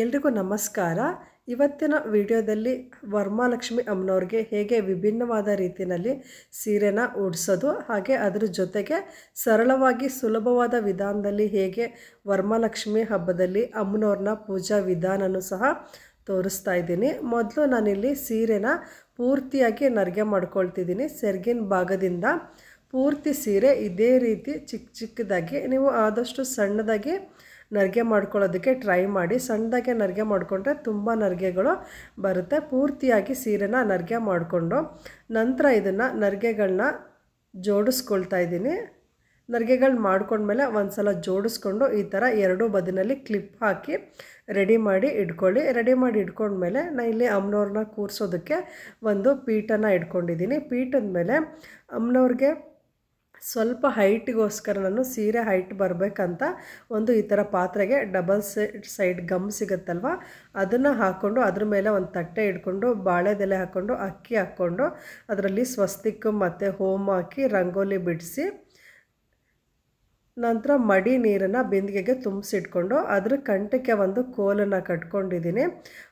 ಎಲ್ರಿಗೂ ನಮಸ್ಕಾರ. ಇವತ್ತಿನ ವಿಡಿಯೋದಲ್ಲಿ ವರಮಹಾಲಕ್ಷ್ಮಿ ಅಮ್ಮನವ್ರಿಗೆ ಹೇಗೆ ವಿಭಿನ್ನವಾದ ರೀತಿಯಲ್ಲಿ ಸೀರೆನ ಉಡಿಸೋದು, ಹಾಗೆ ಅದರ ಜೊತೆಗೆ ಸರಳವಾಗಿ ಸುಲಭವಾದ ವಿಧಾನದಲ್ಲಿ ಹೇಗೆ ವರಮಹಾಲಕ್ಷ್ಮಿ ಹಬ್ಬದಲ್ಲಿ ಅಮ್ಮನವ್ರನ್ನ ಪೂಜಾ ವಿಧಾನನೂ ಸಹ ತೋರಿಸ್ತಾ ಇದ್ದೀನಿ. ಮೊದಲು ನಾನಿಲ್ಲಿ ಸೀರೆನ ಪೂರ್ತಿಯಾಗಿ ನರಿಗೆ ಮಾಡ್ಕೊಳ್ತಿದ್ದೀನಿ. ಸೆರಗಿನ ಭಾಗದಿಂದ ಪೂರ್ತಿ ಸೀರೆ ಇದೇ ರೀತಿ ಚಿಕ್ಕ ಚಿಕ್ಕದಾಗಿ, ನೀವು ಆದಷ್ಟು ಸಣ್ಣದಾಗಿ ನರಿಗೆ ಮಾಡ್ಕೊಳ್ಳೋದಕ್ಕೆ ಟ್ರೈ ಮಾಡಿ. ಸಣ್ಣದಾಗೆ ನರಿಗೆ ಮಾಡಿಕೊಂಡ್ರೆ ತುಂಬ ನರಿಗೆಗಳು ಬರುತ್ತೆ. ಪೂರ್ತಿಯಾಗಿ ಸೀರೆನ ನರಿಗೆ ಮಾಡಿಕೊಂಡು ನಂತರ ಇದನ್ನು ನರಿಗೆಗಳನ್ನ ಜೋಡಿಸ್ಕೊಳ್ತಾ ಇದ್ದೀನಿ. ನರಿಗೆಗಳು ಮಾಡ್ಕೊಂಡ್ಮೇಲೆ ಒಂದು ಸಲ ಜೋಡಿಸ್ಕೊಂಡು ಈ ಥರ ಎರಡೂ ಬದಿನಲ್ಲಿ ಕ್ಲಿಪ್ ಹಾಕಿ ರೆಡಿ ಮಾಡಿ ಇಟ್ಕೊಳ್ಳಿ. ರೆಡಿ ಮಾಡಿ ಇಟ್ಕೊಂಡ್ಮೇಲೆ ನಾನು ಇಲ್ಲಿ ಅಮ್ಮನವ್ರನ್ನ ಕೂರಿಸೋದಕ್ಕೆ ಒಂದು ಪೀಠನ ಇಟ್ಕೊಂಡಿದ್ದೀನಿ. ಪೀಠದ ಮೇಲೆ ಅಮ್ಮನವ್ರಿಗೆ ಸ್ವಲ್ಪ ಹೈಟಿಗೋಸ್ಕರ ನಾನು ಸೀರೆ ಹೈಟ್ ಬರಬೇಕಂತ ಒಂದು ಈ ಥರ ಪಾತ್ರೆಗೆ ಡಬಲ್ ಸೈಡ್ ಗಮ್ ಸಿಗುತ್ತಲ್ವ, ಅದನ್ನು ಹಾಕ್ಕೊಂಡು ಅದ್ರ ಮೇಲೆ ಒಂದು ತಟ್ಟೆ ಇಟ್ಕೊಂಡು ಬಾಳೆದೆಲೆ ಹಾಕ್ಕೊಂಡು ಅಕ್ಕಿ ಹಾಕ್ಕೊಂಡು ಅದರಲ್ಲಿ ಸ್ವಸ್ತಿಕ್ ಮತ್ತು ಹೋಮ ಹಾಕಿ ರಂಗೋಲಿ ಬಿಡಿಸಿ ನಂತರ ಮಡಿ ನೀರನ್ನು ಬಿಂದಿಗೆಗೆ ತುಂಬಿಸಿಟ್ಕೊಂಡು ಅದ್ರ ಕಂಠಕ್ಕೆ ಒಂದು ಕೋಲನ್ನು ಕಟ್ಕೊಂಡಿದ್ದೀನಿ.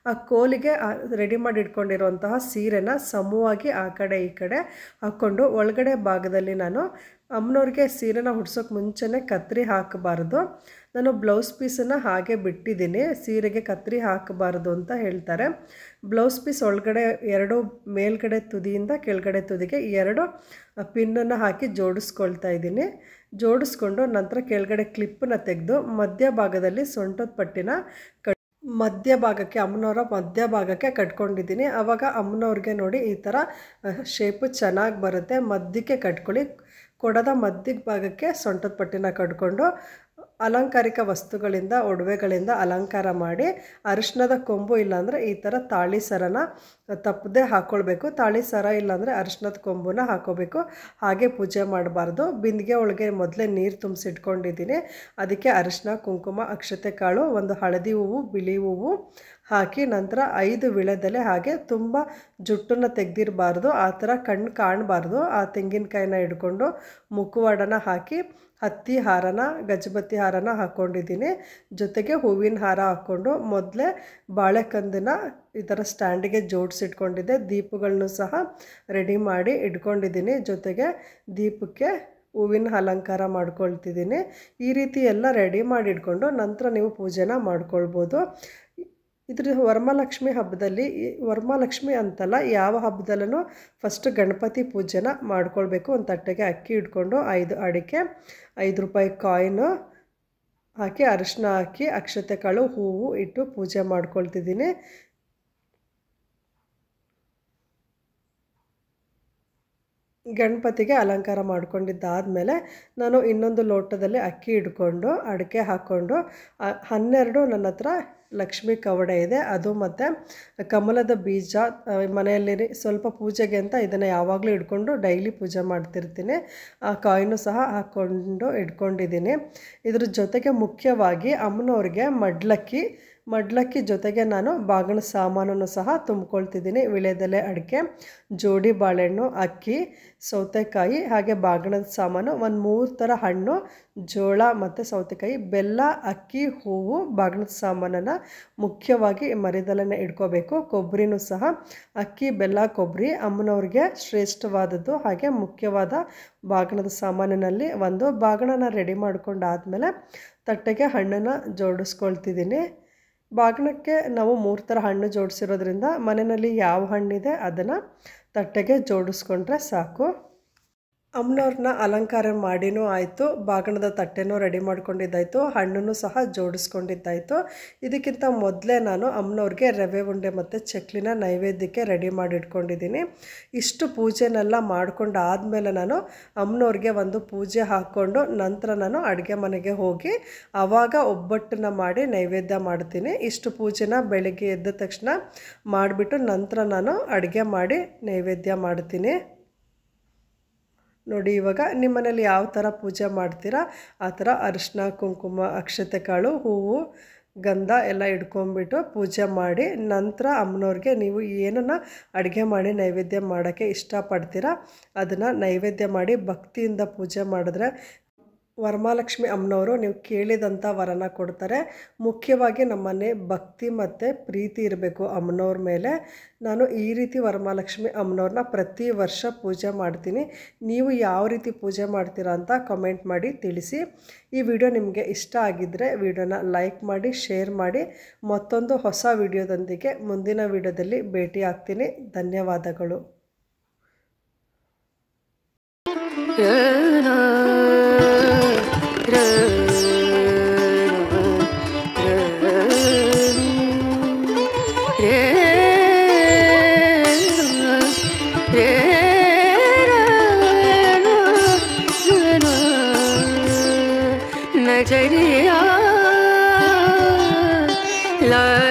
ಆ ಕೋಲಿಗೆ ರೆಡಿ ಮಾಡಿ ಇಟ್ಕೊಂಡಿರುವಂತಹ ಸೀರೆನ ಸಮವಾಗಿ ಆ ಕಡೆ ಈ ಕಡೆ ಹಾಕ್ಕೊಂಡು ಒಳಗಡೆ ಭಾಗದಲ್ಲಿ ನಾನು ಅಮ್ಮನವ್ರಿಗೆ ಸೀರೆನ ಹುಡ್ಸೋಕೆ ಮುಂಚೆನೇ ಕತ್ರಿ ಹಾಕಬಾರ್ದು. ನಾನು ಬ್ಲೌಸ್ ಪೀಸನ್ನು ಹಾಗೆ ಬಿಟ್ಟಿದ್ದೀನಿ. ಸೀರೆಗೆ ಕತ್ರಿ ಹಾಕಬಾರ್ದು ಅಂತ ಹೇಳ್ತಾರೆ. ಬ್ಲೌಸ್ ಪೀಸ್ ಒಳಗಡೆ ಎರಡು ಮೇಲ್ಗಡೆ ತುದಿಯಿಂದ ಕೆಳಗಡೆ ತುದಿಗೆ ಎರಡು ಪಿನ್ನನ್ನು ಹಾಕಿ ಜೋಡಿಸ್ಕೊಳ್ತಾ ಇದ್ದೀನಿ. ಜೋಡಿಸ್ಕೊಂಡು ನಂತರ ಕೆಳಗಡೆ ಕ್ಲಿಪ್ಪನ್ನು ತೆಗೆದು ಮಧ್ಯಭಾಗದಲ್ಲಿ ಸೊಂಟದ ಪಟ್ಟಿನ ಮಧ್ಯಭಾಗಕ್ಕೆ ಅಮ್ಮನವರ ಮಧ್ಯಭಾಗಕ್ಕೆ ಕಟ್ಕೊಂಡಿದ್ದೀನಿ. ಆವಾಗ ಅಮ್ಮನವ್ರಿಗೆ ನೋಡಿ ಈ ಥರ ಶೇಪು ಚೆನ್ನಾಗಿ ಬರುತ್ತೆ. ಮಧ್ಯಕ್ಕೆ ಕಟ್ಕೊಳ್ಳಿ. ಕೊಡದ ಮಧ್ಯ ಭಾಗಕ್ಕೆ ಸೊಂಟದ ಪಟ್ಟಿನ ಕಟ್ಕೊಂಡು ಅಲಂಕಾರಿಕ ವಸ್ತುಗಳಿಂದ ಒಡವೆಗಳಿಂದ ಅಲಂಕಾರ ಮಾಡಿ ಅರಿಶಿಣದ ಕೊಂಬು ಇಲ್ಲಾಂದರೆ ಈ ಥರ ತಾಳಿ ಸರನ ತಪ್ಪದೆ ಹಾಕ್ಕೊಳ್ಬೇಕು. ತಾಳಿ ಸರ ಇಲ್ಲಾಂದರೆ ಅರಿಶಿಣದ ಕೊಂಬುನ ಹಾಕೋಬೇಕು. ಹಾಗೆ ಪೂಜೆ ಮಾಡಬಾರ್ದು. ಬಿಂದಿಗೆ ಒಳಗೆ ಮೊದಲೇ ನೀರು ತುಂಬಿಸಿಟ್ಕೊಂಡಿದ್ದೀನಿ. ಅದಕ್ಕೆ ಅರಿಶಿಣ, ಕುಂಕುಮ, ಅಕ್ಷತೆ ಕಾಳು, ಒಂದು ಹಳದಿ ಹೂವು, ಬಿಳಿ ಹೂವು ಹಾಕಿ ನಂತರ 5 ವಿಳೆದೆಲೆ, ಹಾಗೆ ತುಂಬ ಜುಟ್ಟನ್ನು ತೆಗೆದಿರಬಾರ್ದು, ಆ ಥರ ಕಣ್ಣು ಕಾಣಬಾರ್ದು. ಆ ತೆಂಗಿನಕಾಯಿನ ಹಿಡ್ಕೊಂಡು ಮುಖವಾಡನ ಹಾಕಿ ಹತ್ತಿ ಹಾರನ, ಗಜಬತ್ತಿ ಹಾರನ ಹಾಕ್ಕೊಂಡಿದ್ದೀನಿ. ಜೊತೆಗೆ ಹೂವಿನ ಹಾರ ಹಾಕ್ಕೊಂಡು ಮೊದಲೇ ಬಾಳೆಕಂದನ್ನ ಈ ಥರ ಸ್ಟ್ಯಾಂಡಿಗೆ ಜೋಡಿಸಿಟ್ಕೊಂಡಿದ್ದೆ. ದೀಪಗಳನ್ನು ಸಹ ರೆಡಿ ಮಾಡಿ ಇಟ್ಕೊಂಡಿದ್ದೀನಿ. ಜೊತೆಗೆ ದೀಪಕ್ಕೆ ಹೂವಿನ ಅಲಂಕಾರ ಮಾಡ್ಕೊಳ್ತಿದ್ದೀನಿ. ಈ ರೀತಿ ಎಲ್ಲ ರೆಡಿ ಮಾಡಿ ಇಟ್ಕೊಂಡು ನಂತರ ನೀವು ಪೂಜೆನ ಮಾಡ್ಕೊಳ್ಬೋದು. ಇದ್ರ ವರಮಹಾಲಕ್ಷ್ಮಿ ಹಬ್ಬದಲ್ಲಿ, ವರಮಹಾಲಕ್ಷ್ಮಿ ಅಂತಲ್ಲ ಯಾವ ಹಬ್ಬದಲ್ಲೂ ಫಸ್ಟ್ ಗಣಪತಿ ಪೂಜೆನ ಮಾಡ್ಕೊಳ್ಬೇಕು. ಒಂದು ತಟ್ಟೆಗೆ ಅಕ್ಕಿ ಇಟ್ಕೊಂಡು 5 ಅಡಿಕೆ, 5 ರೂಪಾಯಿ ಕಾಯಿನು ಹಾಕಿ ಅರಿಶಿನ ಹಾಕಿ ಅಕ್ಷತೆ ಕಾಳು ಹೂವು ಇಟ್ಟು ಪೂಜೆ ಮಾಡ್ಕೊಳ್ತಿದ್ದೀನಿ. ಗಣಪತಿಗೆ ಅಲಂಕಾರ ಮಾಡ್ಕೊಂಡಿದ್ದಾದಮೇಲೆ ನಾನು ಇನ್ನೊಂದು ಲೋಟದಲ್ಲಿ ಅಕ್ಕಿ ಇಟ್ಕೊಂಡು ಅಡಿಕೆ ಹಾಕ್ಕೊಂಡು 12 ನನ್ನ ಹತ್ರ ಲಕ್ಷ್ಮಿ ಕವಡೆ ಇದೆ, ಅದು ಮತ್ತು ಕಮಲದ ಬೀಜ ಮನೆಯಲ್ಲಿ ಸ್ವಲ್ಪ ಪೂಜೆಗೆ ಅಂತ ಇದನ್ನು ಯಾವಾಗಲೂ ಇಟ್ಕೊಂಡು ಡೈಲಿ ಪೂಜೆ ಮಾಡ್ತಿರ್ತೀನಿ. ಆ ಕಾಯಿನು ಸಹ ಹಾಕ್ಕೊಂಡು ಇಟ್ಕೊಂಡಿದ್ದೀನಿ. ಇದ್ರ ಜೊತೆಗೆ ಮುಖ್ಯವಾಗಿ ಅಮ್ಮನವ್ರಿಗೆ ಮಡ್ಲಕ್ಕಿ ಜೊತೆಗೆ ನಾನು ಬಾಗಿಣ ಸಾಮಾನನ್ನು ಸಹ ತುಂಬ್ಕೊಳ್ತಿದ್ದೀನಿ. ವಿಳೆದೆಲೆ, ಅಡಿಕೆ, ಜೋಡಿ ಬಾಳೆಹಣ್ಣು, ಅಕ್ಕಿ, ಸೌತೆಕಾಯಿ, ಹಾಗೆ ಬಾಗಿಣದ ಸಾಮಾನು, ಒಂದು 3 ಥರ ಹಣ್ಣು, ಜೋಳ ಮತ್ತು ಸೌತೆಕಾಯಿ, ಬೆಲ್ಲ, ಅಕ್ಕಿ, ಹೂವು, ಬಾಗಿಣದ ಸಾಮಾನನ್ನು ಮುಖ್ಯವಾಗಿ ಮರಿದಲ್ಲೇ ಇಟ್ಕೋಬೇಕು. ಕೊಬ್ಬರಿನೂ ಸಹ ಅಕ್ಕಿ, ಬೆಲ್ಲ, ಕೊಬ್ಬರಿ ಅಮ್ಮನವ್ರಿಗೆ ಶ್ರೇಷ್ಠವಾದದ್ದು. ಹಾಗೆ ಮುಖ್ಯವಾದ ಬಾಗಿಣದ ಸಾಮಾನಿನಲ್ಲಿ ಒಂದು ಬಾಗಿಣನ ರೆಡಿ ಮಾಡ್ಕೊಂಡಾದಮೇಲೆ ತಟ್ಟೆಗೆ ಹಣ್ಣನ್ನು ಜೋಡಿಸ್ಕೊಳ್ತಿದ್ದೀನಿ. ಬಾಗಿಣಕ್ಕೆ ನಾವು 3 ಥರ ಹಣ್ಣು ಜೋಡಿಸಿರೋದ್ರಿಂದ ಮನೆಯಲ್ಲಿ ಯಾವ ಹಣ್ಣಿದೆ ಅದನ್ನು ತಟ್ಟೆಗೆ ಜೋಡಿಸ್ಕೊಂಡ್ರೆ ಸಾಕು. ಅಮ್ಮನವ್ರನ್ನ ಅಲಂಕಾರ ಮಾಡಿನೂ ಆಯಿತು, ಬಾಗಿಣದ ತಟ್ಟೆನೂ ರೆಡಿ ಮಾಡ್ಕೊಂಡಿದ್ದಾಯಿತು, ಹಣ್ಣನ್ನು ಸಹ ಜೋಡಿಸ್ಕೊಂಡಿದ್ದಾಯಿತು. ಇದಕ್ಕಿಂತ ಮೊದಲೇ ನಾನು ಅಮ್ಮನವ್ರಿಗೆ ರವೆ ಉಂಡೆ ಮತ್ತು ಚಕ್ಲಿನ ನೈವೇದ್ಯಕ್ಕೆ ರೆಡಿ ಮಾಡಿ ಇಟ್ಕೊಂಡಿದ್ದೀನಿ. ಇಷ್ಟು ಪೂಜೆನೆಲ್ಲ ಮಾಡ್ಕೊಂಡಾದಮೇಲೆ ನಾನು ಅಮ್ಮನವ್ರಿಗೆ ಒಂದು ಪೂಜೆ ಹಾಕ್ಕೊಂಡು ನಂತರ ನಾನು ಅಡುಗೆ ಮನೆಗೆ ಹೋಗಿ ಆವಾಗ ಒಬ್ಬಟ್ಟನ್ನ ಮಾಡಿ ನೈವೇದ್ಯ ಮಾಡ್ತೀನಿ. ಇಷ್ಟು ಪೂಜೆನ ಬೆಳಗ್ಗೆ ಎದ್ದ ತಕ್ಷಣ ಮಾಡಿಬಿಟ್ಟು ನಂತರ ನಾನು ಅಡುಗೆ ಮಾಡಿ ನೈವೇದ್ಯ ಮಾಡ್ತೀನಿ. ನೋಡಿ, ಇವಾಗ ನಿಮ್ಮ ಮನೇಲಿ ಯಾವ ಥರ ಪೂಜೆ ಮಾಡ್ತೀರಾ ಆ ಥರ ಅರಿಶಿನ, ಕುಂಕುಮ, ಅಕ್ಷತೆ ಕಾಳು, ಹೂವು, ಗಂಧ ಎಲ್ಲ ಇಟ್ಕೊಂಡ್ಬಿಟ್ಟು ಪೂಜೆ ಮಾಡಿ ನಂತರ ಅಮ್ಮನವ್ರಿಗೆ ನೀವು ಏನನ್ನು ಅಡುಗೆ ಮಾಡಿ ನೈವೇದ್ಯ ಮಾಡೋಕ್ಕೆ ಇಷ್ಟಪಡ್ತೀರಾ ಅದನ್ನು ನೈವೇದ್ಯ ಮಾಡಿ ಭಕ್ತಿಯಿಂದ ಪೂಜೆ ಮಾಡಿದ್ರೆ ವರಮಹಾಲಕ್ಷ್ಮಿ ಅಮ್ಮನವರು ನೀವು ಕೇಳಿದಂಥ ವರನ ಕೊಡ್ತಾರೆ. ಮುಖ್ಯವಾಗಿ ನಮ್ಮನೆ ಭಕ್ತಿ ಮತ್ತು ಪ್ರೀತಿ ಇರಬೇಕು ಅಮ್ಮನವ್ರ ಮೇಲೆ. ನಾನು ಈ ರೀತಿ ವರಮಹಾಲಕ್ಷ್ಮಿ ಅಮ್ಮನವ್ರನ್ನ ಪ್ರತಿ ವರ್ಷ ಪೂಜೆ ಮಾಡ್ತೀನಿ. ನೀವು ಯಾವ ರೀತಿ ಪೂಜೆ ಮಾಡ್ತೀರಾ ಅಂತ ಕಮೆಂಟ್ ಮಾಡಿ ತಿಳಿಸಿ. ಈ ವಿಡಿಯೋ ನಿಮಗೆ ಇಷ್ಟ ಆಗಿದ್ದರೆ ವಿಡಿಯೋನ ಲೈಕ್ ಮಾಡಿ, ಶೇರ್ ಮಾಡಿ. ಮತ್ತೊಂದು ಹೊಸ ವಿಡಿಯೋದೊಂದಿಗೆ ಮುಂದಿನ ವಿಡಿಯೋದಲ್ಲಿ ಭೇಟಿ ಆಗ್ತೀನಿ. ಧನ್ಯವಾದಗಳು. नजरिया ला